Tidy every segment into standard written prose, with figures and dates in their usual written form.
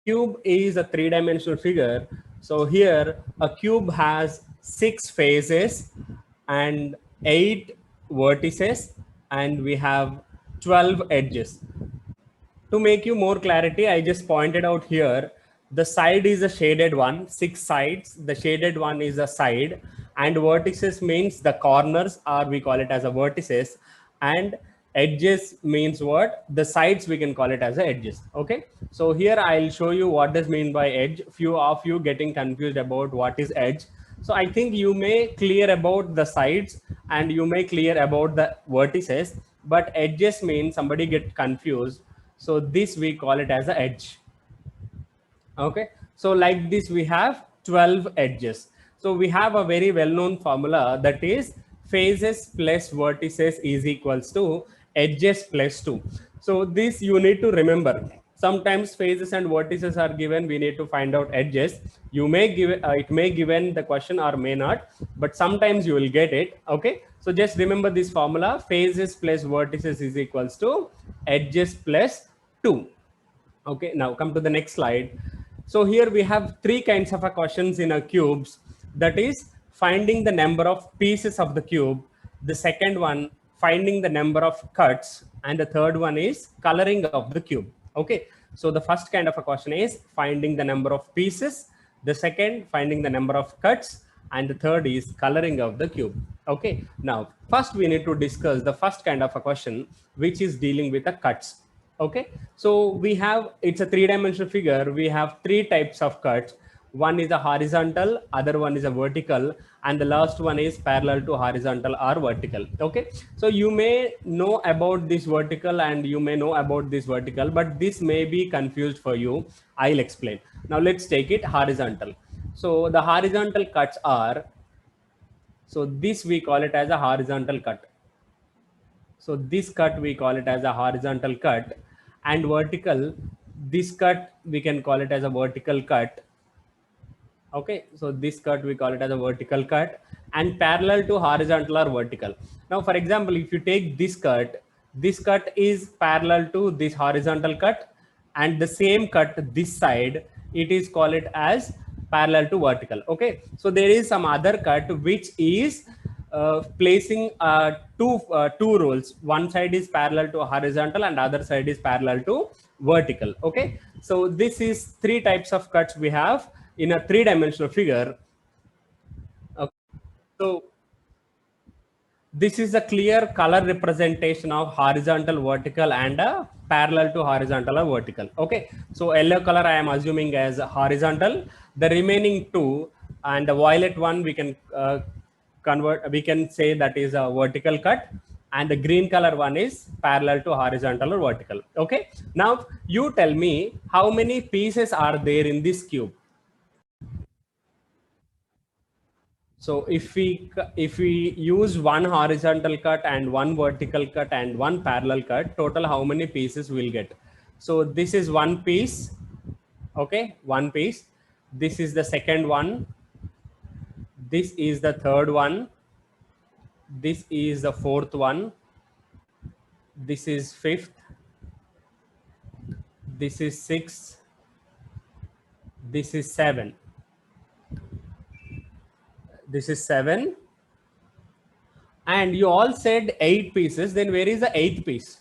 Cube is a three-dimensional figure. So here a cube has 6 faces and 8 vertices, and we have 12 edges. To make you more clarity, I just pointed out here the side is a shaded one, 6 sides. The shaded one is a side, and vertices means the corners, or we call it as a vertices, and edges means what? The sides, we can call it as a edges. Okay, so here I'll show you what does mean by edge. Few of you getting confused about what is edge. So I think you may clear about the sides and you may clear about the vertices, but edges means somebody get confused. So this we call it as a edge. Okay, so like this we have 12 edges. So we have a very well-known formula, that is faces plus vertices is equals to edges plus 2. So this you need to remember. Sometimes faces and vertices are given, we need to find out edges. You may give it may given the question or may not, but sometimes you will get it. Okay, so just remember this formula: faces plus vertices is equals to edges plus 2. Okay, now come to the next slide. So here we have three kinds of questions in a cubes, that is finding the number of pieces of the cube, the second one finding the number of cuts, and the third one is coloring of the cube. Okay, so the first kind of a question is finding the number of pieces, the second finding the number of cuts, and the third is coloring of the cube. Okay, now first we need to discuss the first kind of a question, which is dealing with the cuts. Okay, so we have, it's a three-dimensional figure. We have three types of cuts. One is a horizontal, other one is a vertical, and the last one is parallel to horizontal or vertical. Okay, so you may know about this vertical and you may know about this vertical, but this may be confused for you. I'll explain. Now let's take it horizontal. So the horizontal cuts are, so this we call it as a horizontal cut. So this cut we call it as a horizontal cut, and vertical, this cut we can call it as a vertical cut. Okay, so this cut we call it as a vertical cut, and parallel to horizontal or vertical. Now for example, if you take this cut is parallel to this horizontal cut, and the same cut this side, it is called it as parallel to vertical. Okay, so there is some other cut which is placing two roles. One side is parallel to horizontal and other side is parallel to vertical. Okay, so this is three types of cuts we have in a three-dimensional figure. Okay. So this is a clear color representation of horizontal, vertical, and a parallel to horizontal or vertical. Okay, so yellow color I am assuming as horizontal. The remaining two and the violet one we can convert. We can say that is a vertical cut, and the green color one is parallel to horizontal or vertical. Okay, now you tell me how many pieces are there in this cube. So if we use one horizontal cut and one vertical cut and one parallel cut, total how many pieces we'll get? So this is one piece. Okay, one piece. This is the second one. This is the third one. This is the fourth one. This is fifth. This is sixth. This is seven. This is seven. And you all said 8 pieces. Then where is the eighth piece?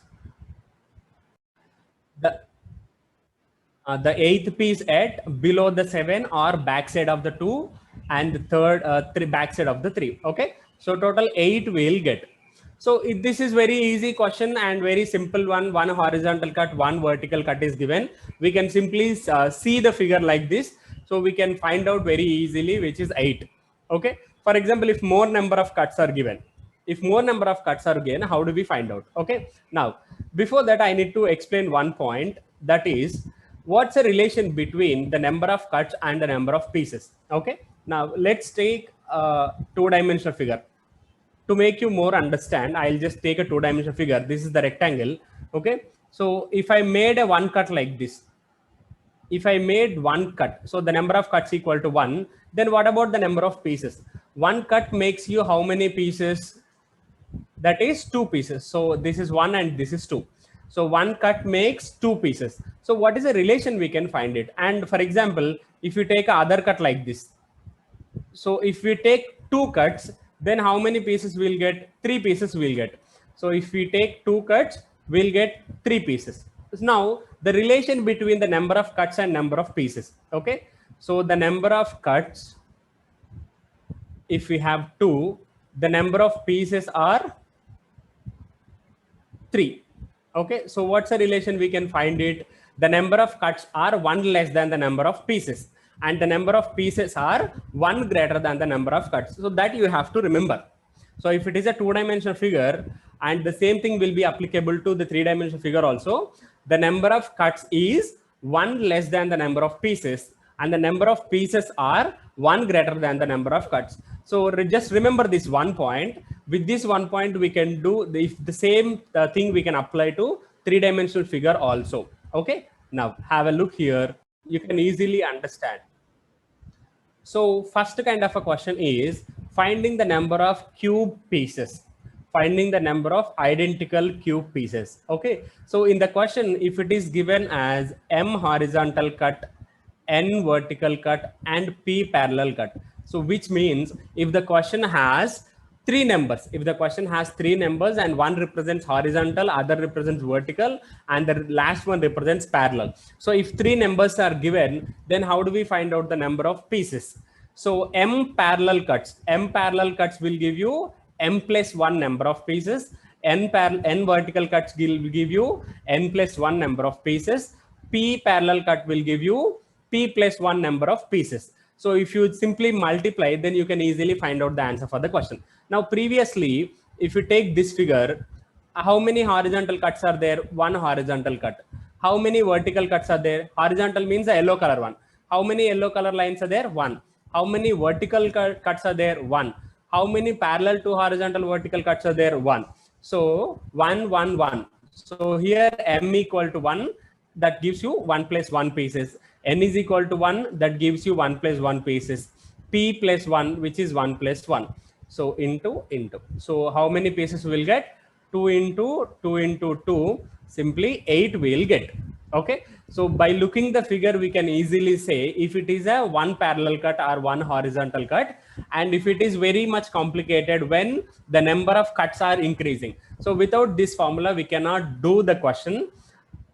The eighth piece at below the 7 or backside of the 2, and the third backside of the 3. Okay, so total 8 we'll get. So this is very easy question and very simple one. One horizontal cut, one vertical cut is given. We can simply see the figure like this, so we can find out very easily which is 8. Okay, for example, if more number of cuts are given, how do we find out? Okay, now before that I need to explain one point, that is what's the relation between the number of cuts and the number of pieces. Okay, now let's take a two-dimensional figure. To make you more understand, I'll just take a two-dimensional figure. This is the rectangle. Okay, so if I made a one cut like this, if I made one cut, so the number of cuts equal to 1, then what about the number of pieces? One cut makes you how many pieces? That is 2 pieces. So this is 1 and this is 2. So one cut makes two pieces. So what is the relation we can find it? And for example, if you take a other cut like this, so if we take two cuts, then how many pieces we'll get? Three pieces we'll get. So if we take two cuts, we'll get three pieces. Now the relation between the number of cuts and number of pieces. Okay, so the number of cuts, if we have two, the number of pieces are three. Okay, so what's the relation we can find it? The number of cuts are one less than the number of pieces, and the number of pieces are one greater than the number of cuts. So that you have to remember. So if it is a two-dimensional figure, and the same thing will be applicable to the three-dimensional figure also, the number of cuts is one less than the number of pieces, and the number of pieces are one greater than the number of cuts. So just remember this one point. With this one point, we can do the same thing we can apply to three-dimensional figure also. Okay, now have a look here. You can easily understand. So first kind of a question is finding the number of cube pieces, finding the number of identical cube pieces. Okay, so in the question, if it is given as M horizontal cut, N vertical cut, and P parallel cut, so which means if the question has three numbers, if the question has three numbers and one represents horizontal, other represents vertical, and the last one represents parallel, so if three numbers are given, then how do we find out the number of pieces? So M parallel cuts will give you M plus one number of pieces. N vertical cuts will give you N plus one number of pieces. P parallel cut will give you P plus one number of pieces. So if you simply multiply, then you can easily find out the answer for the question. Now, previously, if you take this figure, how many horizontal cuts are there? One horizontal cut. How many vertical cuts are there? Horizontal means the yellow color one. How many yellow color lines are there? One. How many vertical cuts are there? One. How many parallel to horizontal vertical cuts are there? One. So 1, 1, 1. So here M equal to 1, that gives you 1 plus 1 pieces. N is equal to 1, that gives you 1 plus 1 pieces. P plus 1, which is 1 plus 1. So into. So how many pieces we will get? 2 into 2 into 2, simply 8 we will get. Okay, so by looking the figure, we can easily say if it is a one parallel cut or one horizontal cut, and if it is very much complicated when the number of cuts are increasing. So without this formula, we cannot do the question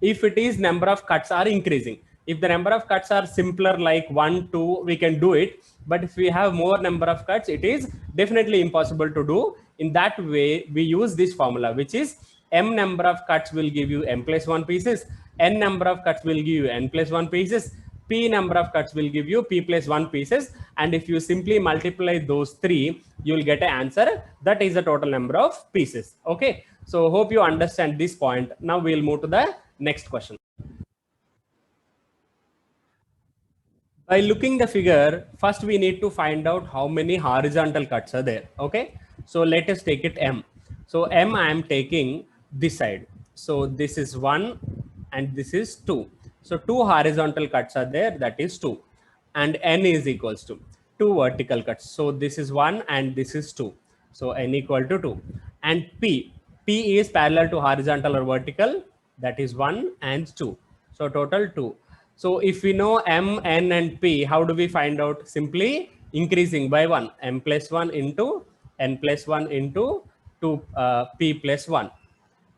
if it is number of cuts are increasing. If the number of cuts are simpler like 1, 2, we can do it. But if we have more number of cuts, it is definitely impossible to do. In that way, we use this formula, which is M number of cuts will give you M plus 1 pieces. N number of cuts will give you N plus 1 pieces. P number of cuts will give you P plus 1 pieces. And if you simply multiply those three, you will get an answer. That is the total number of pieces. Okay. So hope you understand this point. Now we'll move to the next question. By looking the figure, first we need to find out how many horizontal cuts are there. Okay, so let us take it M. So M I am taking this side. So this is 1 and this is 2. So two horizontal cuts are there, that is 2. And N is equals to 2 vertical cuts. So this is 1 and this is 2. So N equal to 2. And P is parallel to horizontal or vertical, that is 1 and 2. So total 2. So if we know M, N and P, how do we find out? Simply increasing by 1, M plus 1 into N plus 1 into 2 P plus 1.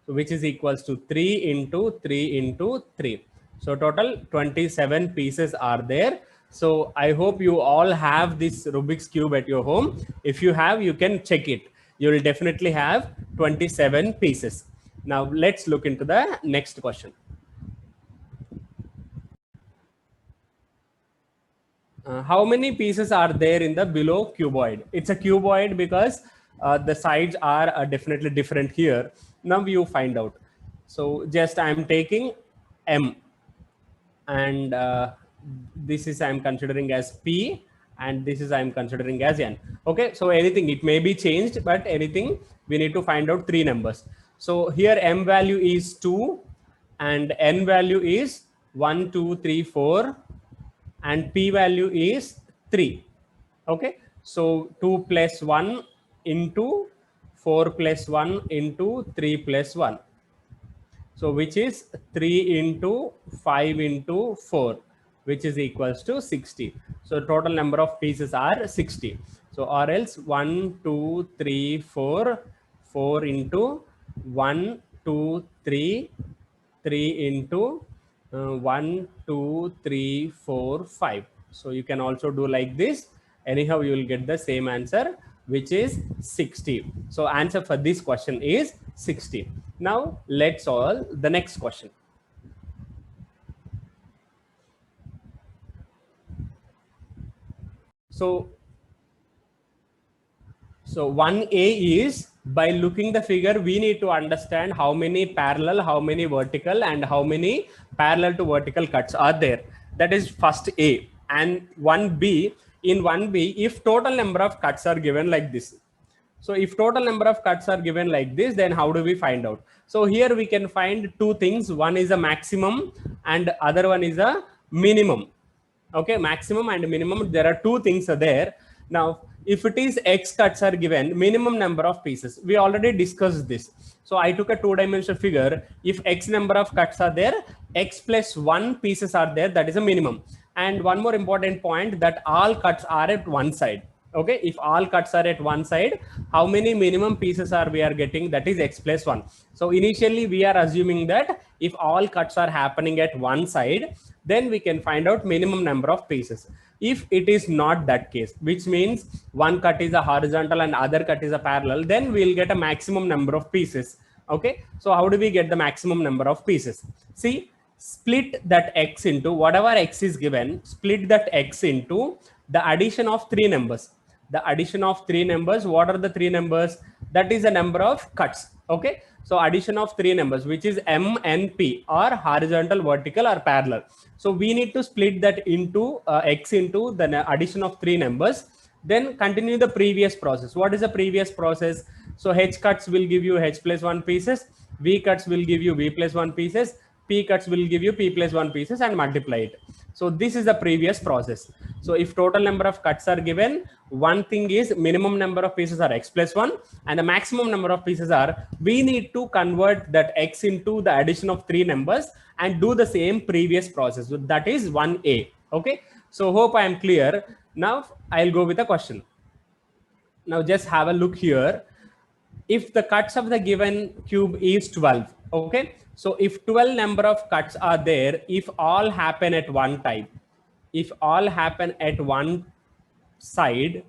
So which is equals to 3 into 3 into 3. So total 27 pieces are there. So I hope you all have this Rubik's Cube at your home. If you have, you can check it. You will definitely have 27 pieces. Now let's look into the next question. How many pieces are there in the below cuboid? It's a cuboid because the sides are definitely different here. Now you find out. So just I'm taking M, and this is I'm considering as P, and this is I'm considering as N. Okay, so anything, it may be changed, but anything we need to find out three numbers. So here M value is 2 and N value is 1, 2, 3, 4, and P value is 3. Okay, so 2 plus 1 into 4 plus 1 into 3 plus 1. So which is 3 into 5 into 4, which is equals to 60. So total number of pieces are 60. So or else 1, 2, 3, 4, 4 into 1, 2, 3, 3 into 1, 2, 3, 4, 5. So you can also do like this. Anyhow, you will get the same answer, which is 60. So answer for this question is 60. Now let's solve the next question. So 1A is, by looking the figure, we need to understand how many parallel, how many vertical, and how many parallel to vertical cuts are there. That is first A. And 1B, in 1B, if total number of cuts are given like this. So if total number of cuts are given like this, then how do we find out? So here we can find two things. One is a maximum and other one is a minimum. Okay, maximum and minimum, there are two things are there. Now if it is x cuts are given, minimum number of pieces, we already discussed this. So I took a two-dimensional figure. If x number of cuts are there, x plus 1 pieces are there, that is a minimum. And one more important point, that all cuts are at one side. Okay, if all cuts are at one side, how many minimum pieces are we are getting? That is x plus 1. So initially we are assuming that if all cuts are happening at one side, then we can find out minimum number of pieces. If it is not that case, which means one cut is a horizontal and other cut is a parallel, then we'll get a maximum number of pieces. Okay, so how do we get the maximum number of pieces? See, split that x into whatever x is given, split that x into the addition of three numbers. The addition of three numbers, what are the three numbers? That is the number of cuts. Okay, so addition of three numbers, which is m and p, or horizontal, vertical, or parallel. So we need to split that into x into the addition of three numbers, then continue the previous process. What is the previous process? So h cuts will give you h plus 1 pieces, v cuts will give you v plus 1 pieces, p cuts will give you p plus 1 pieces, and multiply it. So this is the previous process. So if total number of cuts are given, one thing is minimum number of pieces are x plus 1, and the maximum number of pieces are, we need to convert that x into the addition of three numbers and do the same previous process. So that is 1A. Okay, so hope I am clear. Now I'll go with a question. Now just have a look here. If the cuts of the given cube is 12, okay, so if 12 number of cuts are there, if all happen at one time, if all happen at one side,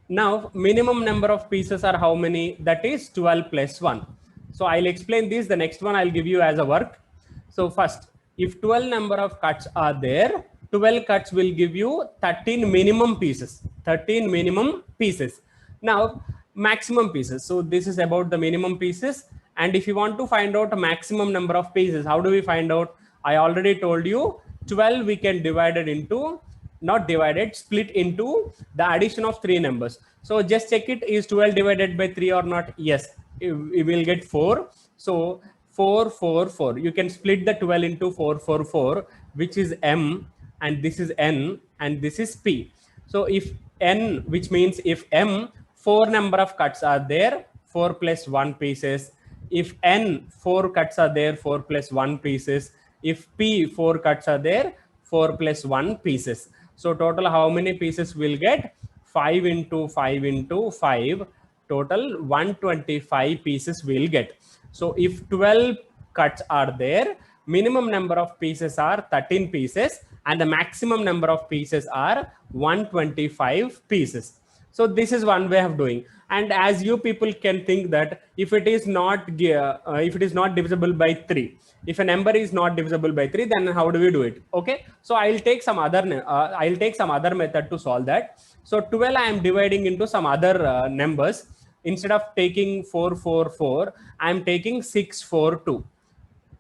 now minimum number of pieces are how many? That is 12 plus 1. So I'll explain this. The next one I'll give you as a work. So first, if 12 number of cuts are there, 12 cuts will give you 13 minimum pieces. 13 minimum pieces. Now maximum pieces. So this is about the minimum pieces. And if you want to find out a maximum number of pieces, how do we find out? I already told you 12 we can divide it into, not divided, split into the addition of three numbers. So just check it, is 12 divided by 3 or not? Yes, we will get 4. So 4, 4, 4. You can split the 12 into 4, 4, 4, which is m, and this is n, and this is p. So if n, which means if m, 4 number of cuts are there, 4 plus 1 pieces. If n, 4 cuts are there, 4 plus 1 pieces. If p, 4 cuts are there, 4 plus 1 pieces. So total how many pieces will get? 5 into 5 into 5. Total 125 pieces will get. So if 12 cuts are there, minimum number of pieces are 13 pieces, and the maximum number of pieces are 125 pieces. So this is one way of doing. And as you people can think that if it is not divisible by 3, if a number is not divisible by 3, then how do we do it? Okay, so I'll take some other method to solve that. So 12 I am dividing into some other numbers. Instead of taking 4, 4, 4, I am taking 6, 4, 2.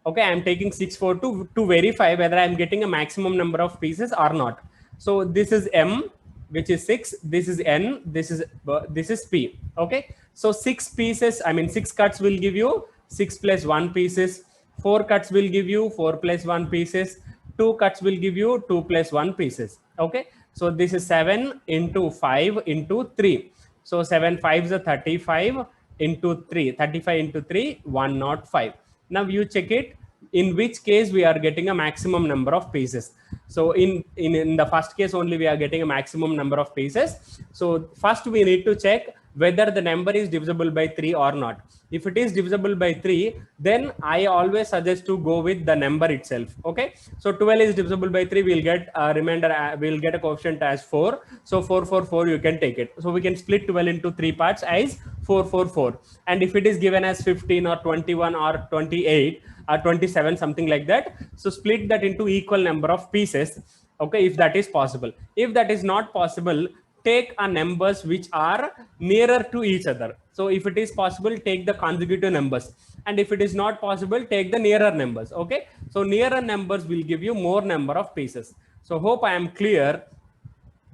Okay, I am taking 6, 4, 2 to verify whether I am getting a maximum number of pieces or not. So this is m, which is 6. This is n. This is p. Okay, so 6 pieces, I mean 6 cuts will give you 6 plus 1 pieces. 4 cuts will give you 4 plus 1 pieces. 2 cuts will give you 2 plus 1 pieces. Okay, so this is 7 into 5 into 3. So 7 5s are 35 into 3. 35 into 3, 105. Now you check it, in which case we are getting a maximum number of pieces. So in the first case only we are getting a maximum number of pieces. So first we need to check whether the number is divisible by 3 or not. If it is divisible by 3, then I always suggest to go with the number itself. Okay, so 12 is divisible by 3, we'll get a remainder, we'll get a coefficient as 4. So 4 4 4, you can take it. So we can split 12 into 3 parts as 4 4 4. And if it is given as 15 or 21 or 28 or 27, something like that, so split that into equal number of pieces. Okay, if that is possible. If that is not possible, take a numbers which are nearer to each other. So if it is possible, take the consecutive numbers, and if it is not possible, take the nearer numbers. Okay, so nearer numbers will give you more number of pieces. So hope I am clear.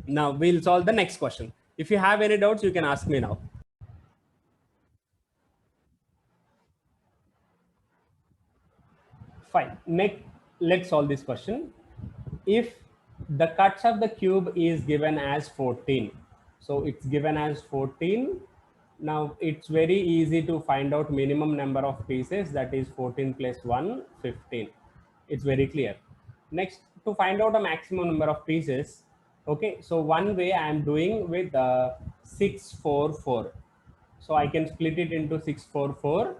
Now we'll solve the next question. If you have any doubts, you can ask me now. Fine. Next, let's solve this question. If the cuts of the cube is given as 14, so it's given as 14. Now it's very easy to find out minimum number of pieces, that is 14 plus 1, 15. It's very clear. Next, to find out a maximum number of pieces, okay, so one way I am doing with 6 4 4. So I can split it into 6 4 4.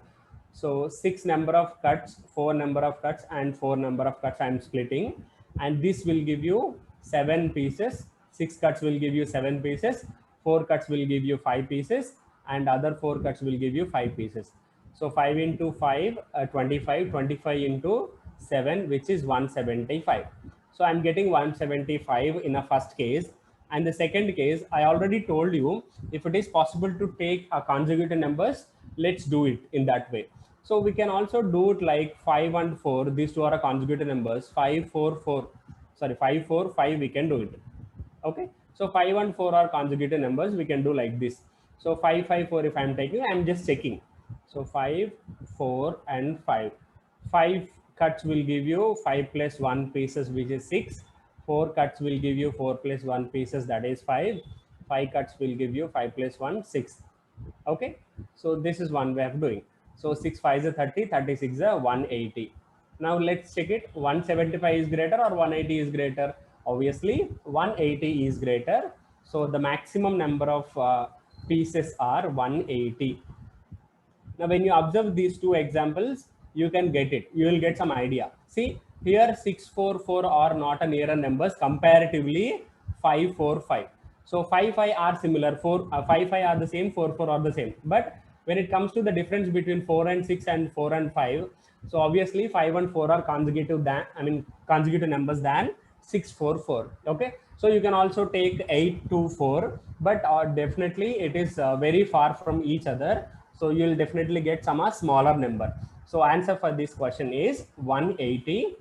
So 6 number of cuts, 4 number of cuts, and 4 number of cuts I am splitting, and this will give you 7 pieces. 6 cuts will give you 7 pieces, 4 cuts will give you 5 pieces, and other 4 cuts will give you 5 pieces. So 5 into 5, 25, 25 into 7, which is 175. So I'm getting 175 in a first case. And the second case, I already told you, if it is possible to take a consecutive numbers, let's do it in that way. So we can also do it like 5 and 4. These two are consecutive numbers. 5 4 4. Sorry, 5 4 5. We can do it. Okay. So 5 and 4 are consecutive numbers. We can do like this. So 5 5 4. If I'm taking, I'm just checking. So 5 4 and 5. 5 cuts will give you 5 plus 1 pieces, which is 6. 4 cuts will give you 4 plus 1 pieces, that is 5. 5 cuts will give you 5 plus 1, 6. Okay, so this is one way of doing. So 6 5 is 30, 36 is 180. Now let's check it. 175 is greater or 180 is greater? Obviously 180 is greater. So the maximum number of pieces are 180. Now when you observe these two examples, you can get it. You will get some idea. See here 6 4 4 are not a nearer numbers comparatively 5 4 5. So 5 5 are similar, 5 5 are the same, 4 4 are the same. But when it comes to the difference between 4 and 6 and 4 and 5, so obviously 5 and 4 are consecutive than, consecutive numbers than 6 4 4. Okay, so you can also take 8 2 4, but definitely it is very far from each other. So you will definitely get some smaller number. So answer for this question is 180.